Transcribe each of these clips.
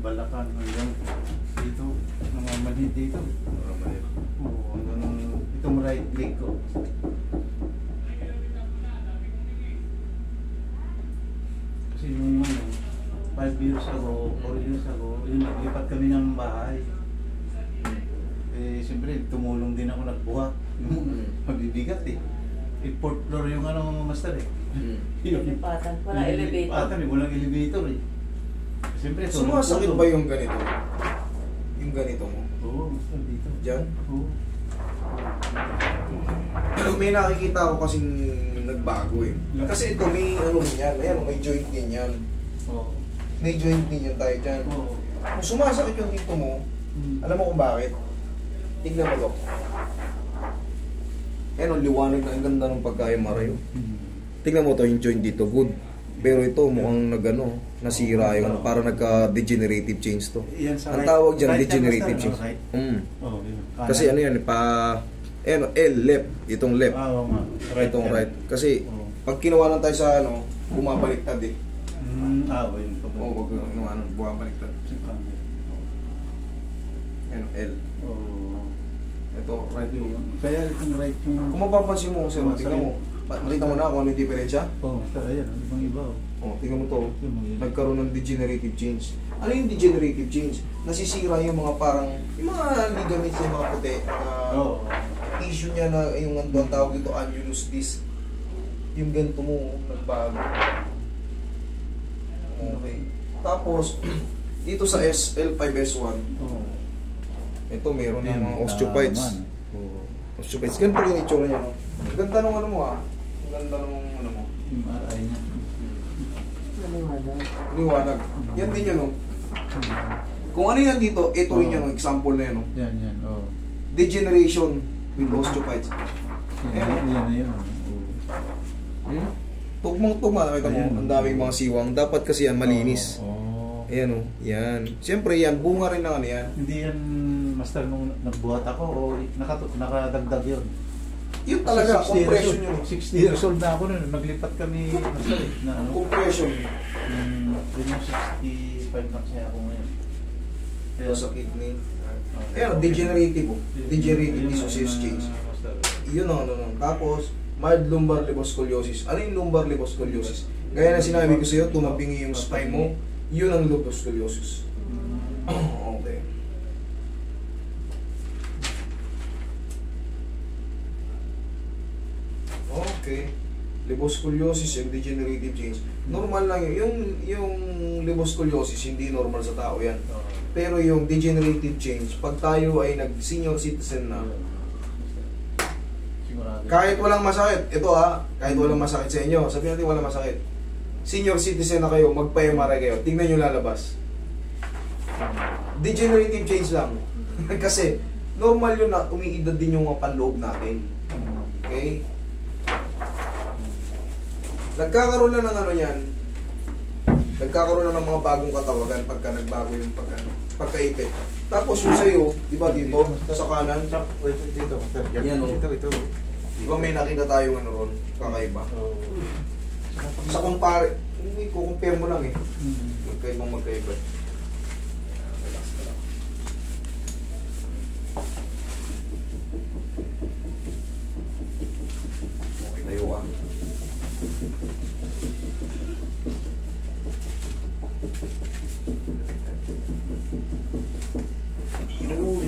Balakan hanggang dito, namamanhid dito. Oo, hanggang itong right leg ko. Kasi nung 5 years ago, 4 years ago, yun, naglipat kami ng bahay. Eh, siyempre, tumulong din ako nagbuhat. Mabibigat eh. 4th floor yung master eh. Lipatan, walang elevator. Lipatan eh, walang elevator eh. Siyempre, sumasakit ba yung ganito? Yung ganito mo? Oo, master dito. Diyan? Oo. May nakikita ako kasing nagbago eh. Kasi ito may ano yan, ayan, may joint din yan. Oo. May joint din yan tayo dyan. Oo. Kung sumasakit yung dito mo, alam mo kung bakit? Tignan mo, Dok. Ayan, ang liwanag na ang ganda ng pagkayamarayo. Tignan mo to, yung joint dito, good. Pero ito mukhang nasira yung para nagka-degenerative change to. Ang tawag dyan, degenerative change. Oh, kasi ano yan, L, left, itong left. Oo nga. Itong right. Kasi pag kinuha tayo sa bumabaliktad eh. Yun Oo, pag kinuha bumabaliktad. L. Ito, right yung. Kaya itong right yung... Kung mapapansin mo, sir, tingnan mo. Makita mo na kung ano yung diferensya? Oo, ayan, ibang iba. Tingnan mo to. Nagkaroon ng degenerative change. Ano yung degenerative change? Nasisira yung mga parang, yung mga ligaments yung mga puti. Issue niya na yung ang tawag ito, annulus disc. Yung ganito mo, nagbago. Okay. Tapos, dito sa L5S1, ito meron ng mga osteophytes. Osteophytes. Ganito yung itsura niya, no? Ganda nung ano mo, Ganda nung ano mo. Yung RI niya. Liwanag. Yan din yan, no? Kung ano yan dito, ito rin yan, example na yan, no? Yan, Degeneration with osteophytes. Yan. Tugmang-tugma, nakita mo, ang daming mga siwang. Dapat kasi yan malinis. Ayan, o. Yan. Siyempre yan, bunga rin ng ano yan. Hindi yan, master, nung nagbuhat ako, o nakadagdag yun. Yun talaga, compression yun. 60 years old na ako nun, naglipat kami, master, na ano. Compression. Yun yung 65 na siya ako ngayon. Kaya sa kidney. Ayan, degenerative o. Degenerative dissociative change. Yun ang ano. Tapos, mild lumbar liposcoliosis. Ano yung lumbar liposcoliosis? Gaya na sinabi ko sa iyo, tumabingi yung spine mo, yun ang liposcoliosis. Okay. Okay. Liposcoliosis and degenerative change. Normal lang yun. Yung liposcoliosis, hindi normal sa tao yan. Pero yung degenerative change, pag tayo ay nag-senior citizen na, kahit walang masakit, ito kahit walang masakit sa inyo, sabihin natin walang masakit. Senior citizen na kayo, magpa-MRI kayo, tingnan nyo lalabas. Degenerative change lang. Kasi, normal yun na umiidad din yung mga panloob natin. Okay? Nagkakaroon na ng ano yan, nagkakaroon na ng mga bagong katawagan pagka nagbago yung pagkaipit. Tapos yung sa'yo, di ba dito, sa kanan, dito, yan o. Ito. Di ba may nakita tayong ano ron, kakaiba? Sa compare, hindi ko compare mo lang eh. Magkaiba. Relax ka lang. Okay, tayo ka.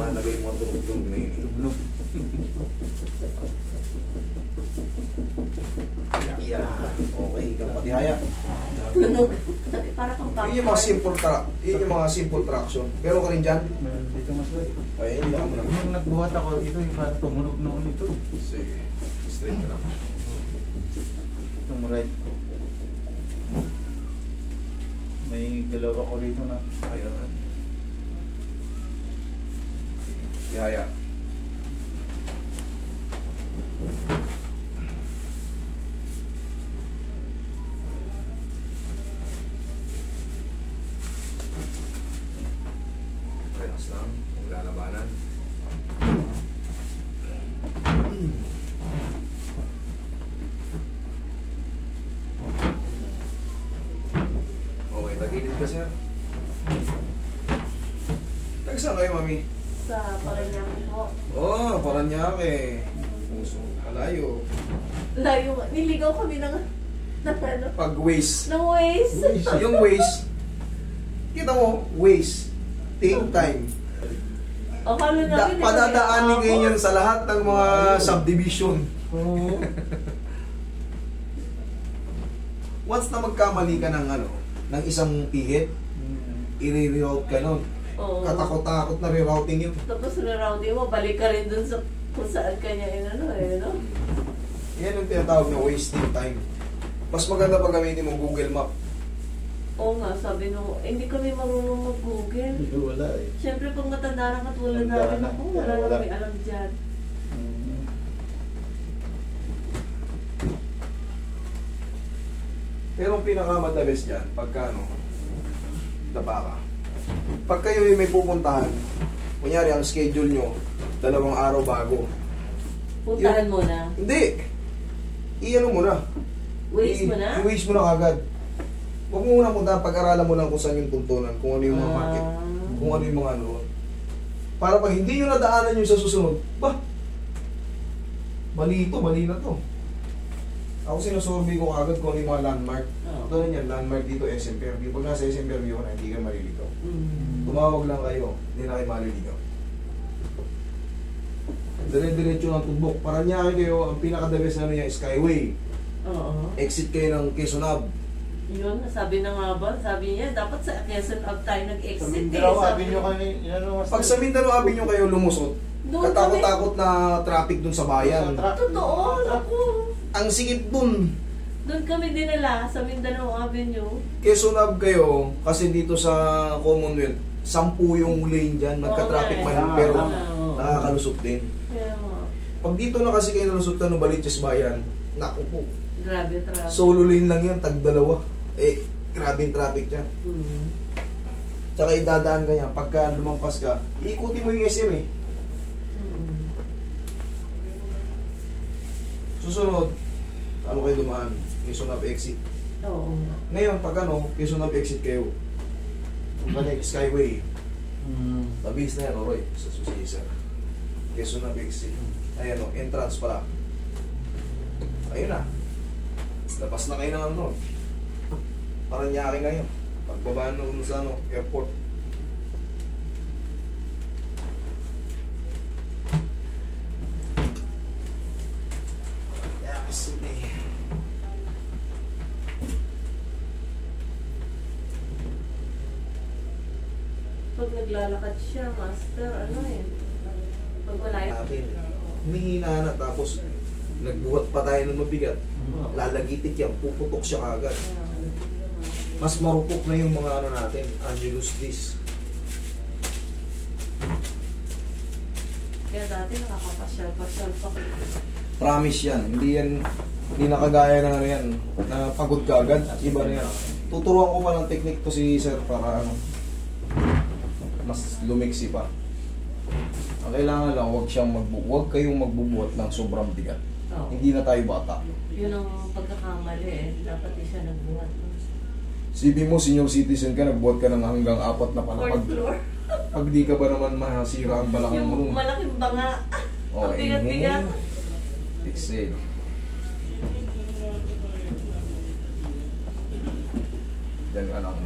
Malagay mo tulog-tulog na yun. Yeah. Okay, kapatihaya. Tunog. Para kang Yun yung mga simple traction. Pero ka rin dyan? Dito mas ba? Ay, hindi ako lang. Nung nagbuhat ako, ito yung parang tumunog noon ito. Sige, straight ka lang. Itong right ko. May galaw ako rito na. Ayan. Ihaya. Relax lang. Huwag lalabanan. Okay, tagilid ka, sir. saan kayo, mami? Sa Paranaque po. Oh, Paranaque. Puso, malayo. Layo, niligaw kami ng ano? Pag waste. Ng waste. Yung waste, kita mo, waste. Take time. Akala namin Padadaanin kayo yan sa lahat ng mga subdivision. Oo. Once na magkamali ka ng ano, ng isang pihit, i-reroute ka nun. Oo. Katakot-takot na rerouting yun. Tapos rerouting mo, balik ka rin dun sa kung saan kanya inano eh, no? Yan yung tinatawag na wasting time. Mas maganda pag gamitin mo Google Map. Oo nga, sabi nung, hindi kami marunong mag-google. Wala eh. Siyempre, pag matanda na katulad Matanda namin, na. ako, wala na Wala. kami alam dyan. Pero ang pinakamadabes dyan, pagka ano, daba ka. Pag kayo ay may pupuntahan, kunyari ang schedule nyo, 2 araw bago. Puntahan mo na. Hindi! I-ano mo na. Waste mo na? I-waste mo na kagad. Huwag mo muna punta, pag-aralan mo lang kung saan yung tuntunan, kung ano yung mga market, kung ano yung mga ano. Para pag hindi nyo nadaanan yung sa susunod, bah! Mali ito, mali na to. Ako sinusurvey ko agad kung ano yung mga landmark. Oo. Ito rin yan, landmark dito, SM Fairview. Pag nasa SM Fairview ka na, hindi ka maliligaw. Tumawag lang kayo, hindi na kayo maliligaw. Dire-diretso ng tubok. Paranaque kayo, ang pinaka-the-best na niya, Skyway. Oo. Exit kayo ng Quezon Ave. Yun, sabi na nga ba? Sabi niya, dapat sa Quezon Ave tayo Sa nag-exit Mindanao, sabi sabi nyo kami, ano, Pag sa Mindanao Avenue kayo lumusot, Doon katakot-takot na traffic dun sa bayan. Totoo, ako. Ang sikip dun. Doon kami dinala sa Mindanao Avenue. Quezon Ave kayo, kasi dito sa Commonwealth, 10 yung lane dyan, nagka-traffic Oo, man, eh. pero Oo. nakakalusot din. Kaya nga, Pag dito na kasi kayo nalusot na Novaliches Bayan, naku po, grabe traffic. solo lane lang yan, tag-2. Eh, grabe yung traffic dyan. Tsaka idadaan ka niya, pagka lumampas ka, iikutin mo yung SM eh. Susunod, ano kayo dumaan? Quezon Ave exit. Oo. Ngayon, pag ano, Quezon Ave exit kayo, balik Skyway. Mabilis na yan, Roy, sa Susisa. Quezon Ave exit. Ayan o, entrance pala. Ayun na. Labas na kayo ng ano. Paranaque ngayon. Pagbaba nung sa ano, airport. Yes, Pag naglalakad siya, master, ano eh. Pag wala yung... natin. Humihina na tapos nagbuhat pa tayo ng mabigat. Lalagitik yan, puputok siya agad. Mas marupok na yung mga ano natin, annulus disc. Kaya dati nakakapasyal-pasyal pa. Promise yan, hindi nakagaya ng ano yan, na pagod ka agad, iba na yan. Tuturuan ko pa ng technique to si sir para ano, mas lumiksi pa. Ang kailangan lang, huwag kayong magbubuhat ng sobrang bigat. Oo. Hindi na tayo bata. Yun ang pagkakamali eh. Dapat di siya nagbuhat. Sabi mo, senior citizen ka, nagbuhat ka ng hanggang 4 na palapag. Fourth floor. Pag di ka ba naman masira ang balakang mo Yung nun. malaking banga. Oh, Ang bigat-bigat. exhale. Diyan ka lang.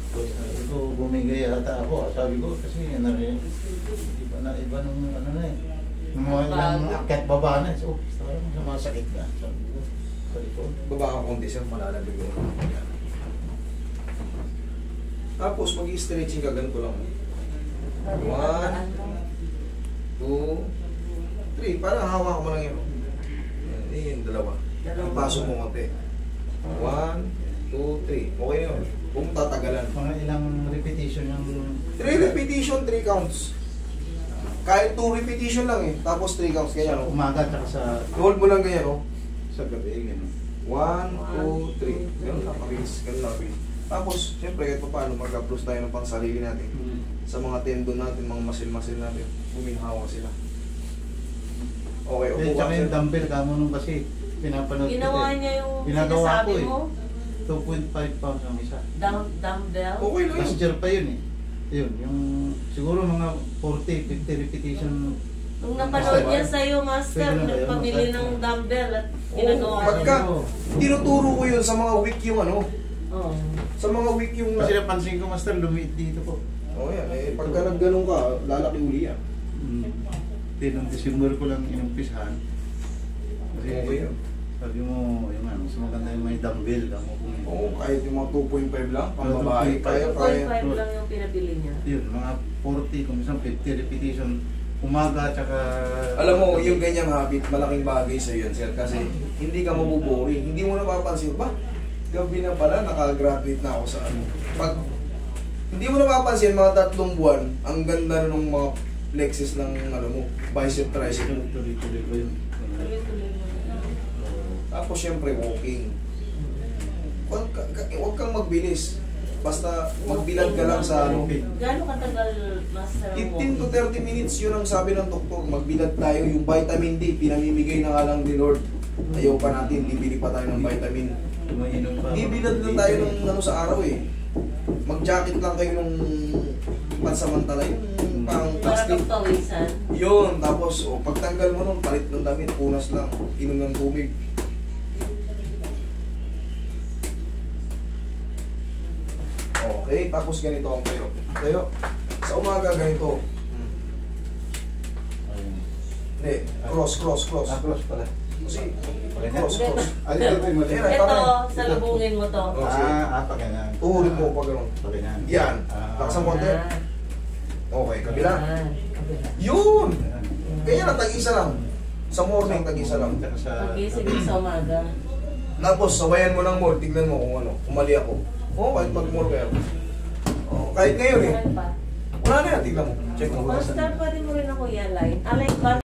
Sabi ko, bumigay yata ako. Sabi ko, kasi ano rin, iba nung ano na eh. Yung mga ilang akyat baba na. So, sumasakit na. Sabi ko, sa likod. Baba ka konti sir, malalabig mo. Yan. Tapos mag-i-stretching ka, ganito lang. 1, 2, 3. Parang hawak mo lang yun. Yan, yung dalawa. Ipasok mo konti. 1, 2, 3. Okay yun. Huwag mo tatagalan. Mga ilang repetition yung... 3 repetition, 3 counts. Kahit 2 repetition lang eh. Tapos 3 counts. Ganyan o. Umaga tsaka sa Hold mo lang ganyan o. sa gabi. Ganun. 1, 2, 3. Ganun lang mabilis. Ganun lang mabilis. Tapos, syempre, kahit pa paano, mag-approach tayo ng pangsarili natin. Sa mga tendon natin, mga muscle natin, buminhawa sila. Okay, Eh, upo tsaka ka. yung dumbbell ka mo nung kasi pinapanood Ginawa kita eh. niya yung Ginagawa sinasabi ko eh. mo. 2.5 pounds ang isa. Dumbbell. Okay lang yun. Last year pa yun eh. Yun, yung siguro mga 40, 50 repetition. Nung napanood niya sa'yo, Master, Pwede na ba yun? nagpabili ng dumbbell at ginagawa Oo, niya. pagka tinuturo ko yun sa mga week yung ano, Oo. sa mga week yung... Kasi napansin ko, Master, lumiit dito po. Oo yan, pagka nagganong ka, lalaki uli yan. Hindi, nung December ko lang inumpisahan. Kasi Okay yun. sabi mo, yung ano, mas maganda yung may dumbbell. Oo, kahit yung mga 2.5 lang, pang Oo, babae, 2.5. kaya. 2.5 lang yung pinabili niya. Yun, mga 40, kung minsan 50 repetition, umaga, tsaka... Alam mo, yung ganyang habit, malaking bagay sa yun, sir, kasi hindi ka mabuboring. Hindi mo napapansin, ba? Gabi na pala, nakagraduate na ako sa ano. Pag hindi mo napapansin, mga 3 buwan, ang ganda na ng mga flexes ng ano mo, bicep, tricep mo. Tuloy-tuloy ko yun. Tuloy-tuloy mo na. Tapos syempre, walking. Huwag kang magbilis. Basta magbilag ka lang sa ano. Gano'ng katagal, Master? 15 to 30 minutes, yun ang sabi ng doktor. Magbilad tayo, yung vitamin D, pinamimigay na nga lang ni Lord. Ayaw pa natin, bibili pa tayo ng vitamin. Tumayinom pa. Bibilad lang tayo ng ano sa araw eh. Mag-jacket lang kayo nung pansamantala, yung pang Para plastic. kang pawisan. Yun, tapos pagtanggal mo nun, palit ng damit, punas lang, inom ng tubig. Okay, tapos ganito ang tayo. Tayo, sa umaga ganito. Hindi, cross. Cross pala. Kasi, Ganyan? cross. Ay, ito yung mali. Ito, salubungin mo to. Pa ganyan. Tuhulin mo pa gano'n. Pa ganyan. Yan, laksan mo konti. Ah, Okay, kabila. ah, kabila. Yun! Ayan. Kaya lang, tag-isa lang. Sa morning, tag-isa lang. Tsaka sa... Magising mo sa umaga. Tapos, sabayan mo ng more, tignan mo kung ano, kumali ako. Oo, kahit mag-more kayo. Oo, kahit ngayon eh. Meron pa. Wala na yan, tignan mo. Check mo. Master, pwede mo rin ako i-align. Align ba